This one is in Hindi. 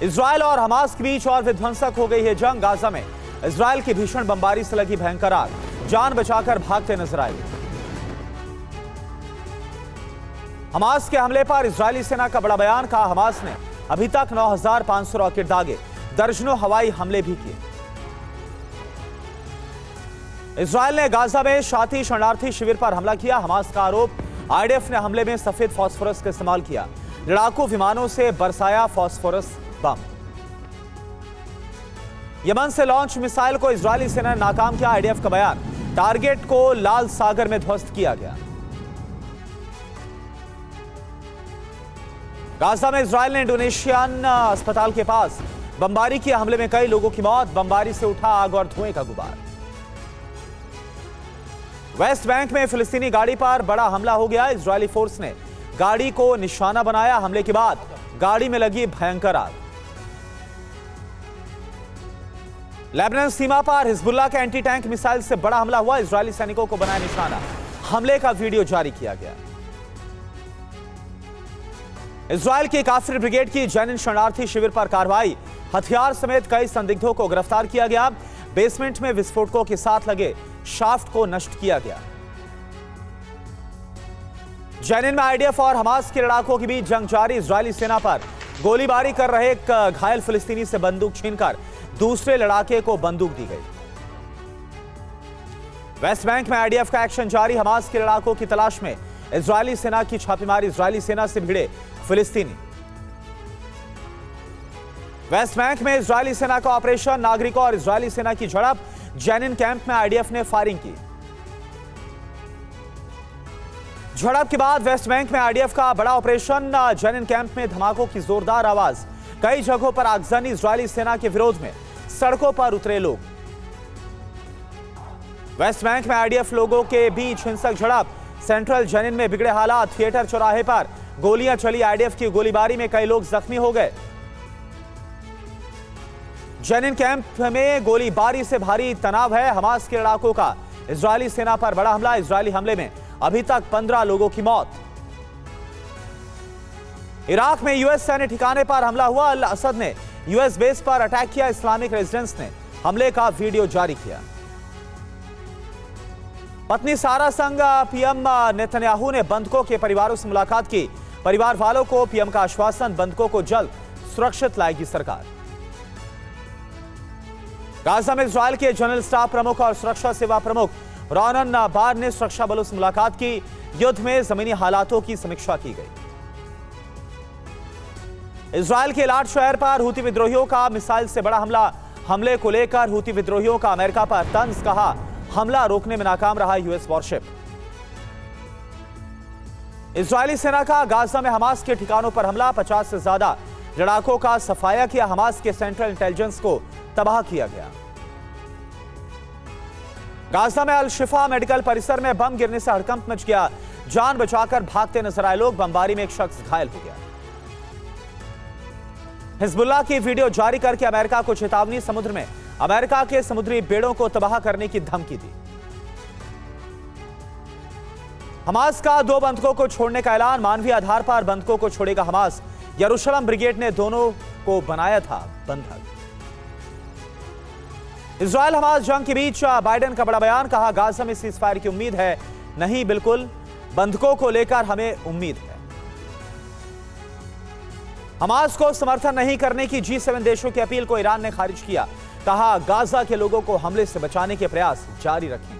इजरायल और हमास के बीच और विध्वंसक हो गई है जंग। गाजा में इजरायल की भीषण बमबारी से लगी भयंकर आग, जान बचाकर भागते नजर आए। हमास के हमले पर इजरायली सेना का बड़ा बयान। कहा, हमास ने अभी तक 9,500 रॉकेट दागे, दर्जनों हवाई हमले भी किए। इजरायल ने गाजा में शाती शरणार्थी शिविर पर हमला किया। हमास का आरोप, आईडीएफ ने हमले में सफेद फास्फोरस का इस्तेमाल किया, लड़ाकू विमानों से बरसाया फास्फोरस बम। यमन से लॉन्च मिसाइल को इजरायली सेना ने नाकाम किया। आईडीएफ का बयान, टारगेट को लाल सागर में ध्वस्त किया गया। गाजा में इजरायल ने इंडोनेशियन अस्पताल के पास बमबारी किया। हमले में कई लोगों की मौत, बमबारी से उठा आग और धुएं का गुबार। वेस्ट बैंक में फिलिस्तीनी गाड़ी पर बड़ा हमला हो गया। इजरायली फोर्स ने गाड़ी को निशाना बनाया। हमले के बाद गाड़ी में लगी भयंकर आग। लेबनान सीमा पर हिजबुल्लाह के एंटी टैंक मिसाइल से बड़ा हमला हुआ। इजरायली सैनिकों को बनाया निशाना, हमले का वीडियो जारी किया गया। इजरायल की काफिर ब्रिगेड की जैनिन शरणार्थी शिविर पर कार्रवाई, हथियार समेत कई संदिग्धों को गिरफ्तार किया गया। बेसमेंट में विस्फोटकों के साथ लगे शाफ्ट को नष्ट किया गया। जैनिन में आईडीएफ और हमास के लड़ाकों के बीच जंग जारी। इजरायली सेना पर गोलीबारी कर रहे एक घायल फिलिस्तीनी से बंदूक छीनकर दूसरे लड़ाके को बंदूक दी गई। वेस्ट बैंक में आईडीएफ का एक्शन जारी। हमास के लड़ाकों की तलाश में इजरायली सेना की छापेमारी। इजरायली सेना से भिड़े फिलिस्तीनी। वेस्ट बैंक में इजरायली सेना का ऑपरेशन, नागरिकों और इजरायली सेना की झड़प। जैनिन कैंप में आईडीएफ ने फायरिंग की। झड़प के बाद वेस्ट बैंक में आईडीएफ का बड़ा ऑपरेशन। जैनिन कैंप में धमाकों की जोरदार आवाज, कई जगहों पर आगजनी। इजरायली सेना के विरोध में सड़कों पर उतरे लोग। वेस्ट बैंक में आईडीएफ लोगों के बीच हिंसक झड़प। सेंट्रल जैनिन में बिगड़े हालात। थिएटर चौराहे पर गोलियां चली। आईडीएफ की गोलीबारी में कई लोग जख्मी हो गए। जैनिन कैंप में गोलीबारी से भारी तनाव है। हमास के लड़ाकों का इजरायली सेना पर बड़ा हमला। इजरायली हमले में अभी तक 15 लोगों की मौत। इराक में यूएस सैन्य ठिकाने पर हमला हुआ। अल असद ने यूएस बेस पर अटैक किया। इस्लामिक रेजिडेंस ने हमले का वीडियो जारी किया। पत्नी सारा संग पीएम नेतन्याहू ने बंधकों के परिवारों से मुलाकात की। परिवार वालों को पीएम का आश्वासन, बंधकों को जल्द सुरक्षित लाएगी सरकार। गाजा में इजरायल के जनरल स्टाफ प्रमुख और सुरक्षा सेवा प्रमुख रोनन बार ने सुरक्षा बलों से मुलाकात की। युद्ध में जमीनी हालातों की समीक्षा की गई। इजरायल के एलाट शहर पर हूती विद्रोहियों का मिसाइल से बड़ा हमला। हमले को लेकर हूती विद्रोहियों का अमेरिका पर तंज। कहा, हमला रोकने में नाकाम रहा यूएस वॉरशिप। इजरायली सेना का गाजा में हमास के ठिकानों पर हमला। 50 से ज्यादा लड़ाकों का सफाया किया। हमास के सेंट्रल इंटेलिजेंस को तबाह किया गया। गाजा में अल शिफा मेडिकल परिसर में बम गिरने से हड़कंप मच गया। जान बचाकर भागते नजर आए लोग। बमबारी में एक शख्स घायल हो गया। हिजबुल्लाह की वीडियो जारी करके अमेरिका को चेतावनी। समुद्र में अमेरिका के समुद्री बेड़ों को तबाह करने की धमकी दी। हमास का 2 बंधकों को छोड़ने का ऐलान। मानवीय आधार पर बंधकों को छोड़ेगा हमास। यरूशलेम ब्रिगेड ने दोनों को बनाया था बंधक। इजरायल हमास जंग के बीच बाइडेन का बड़ा बयान। कहा, गाजा में सीजफायर की उम्मीद है नहीं, बिल्कुल बंधकों को लेकर हमें उम्मीद है। हमास को समर्थन नहीं करने की G7 देशों की अपील को ईरान ने खारिज किया। कहा, गाजा के लोगों को हमले से बचाने के प्रयास जारी रखें।